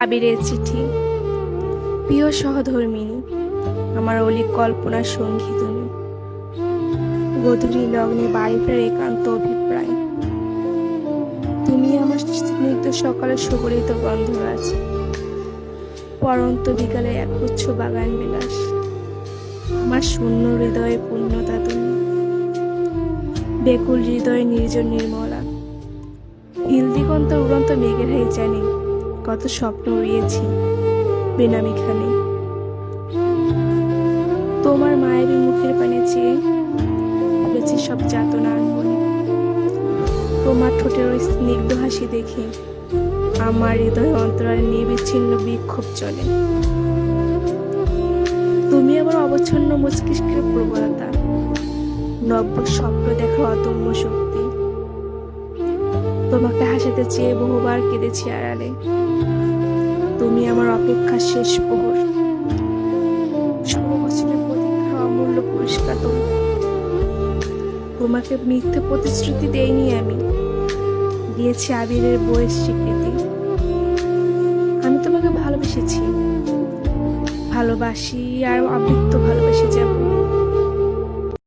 আবিরের চিঠি। প্রিয় সহধর্মিণী, আমার অলিক কল্পনার সঙ্গী তুমি। গধূলি লগ্নে বাড়ি ফেরার একান্ত অভিপ্রায়। তুমি আমার স্নিগ্ধ সকালের সুগরিত গন্ধ আছে, পরন্ত বিকালে একগুচ্ছ বাগান বিলাস। আমার শূন্য হৃদয়ে পূর্ণতা তুমি, বেকুল হৃদয়ে নির্জন নির্মলা। হিল দিগন্ত উড়ন্ত মেঘের হাই জানি কত স্বপ্ন উড়িয়েছি বেনামিখানে। তোমার মায়ের মুখের পানে চেয়ে ভুলেছি সব যাতনা মনে। তোমার ঠোঁটের ওই স্নিগ্ধ হাসি দেখে আমার হৃদয় অন্তরালে নির্বিচ্ছিন্ন বিক্ষোভ চলে। তুমি আমার অবচ্ছন্ন মস্তিষ্কের প্রবলতা, নব্য স্বপ্ন দেখার অদম্য শক্তি। তোমাকে হাসাতে চেয়ে বহুবার কেঁদেছি আড়ালে। তুমি আমার অপেক্ষার শেষ প্রহর, 16 বছরের প্রতীক্ষার অমূল্য পুরস্কার তুমি। তোমাকে মিথ্যে প্রতিশ্রুতি দেইনি আমি, দিয়েছি আবিরের বইয়ের স্বীকৃতি। আমি তোমাকে ভালোবেসেছি, ভালোবাসি আর অবৃত্ত ভালোবেসে যাব।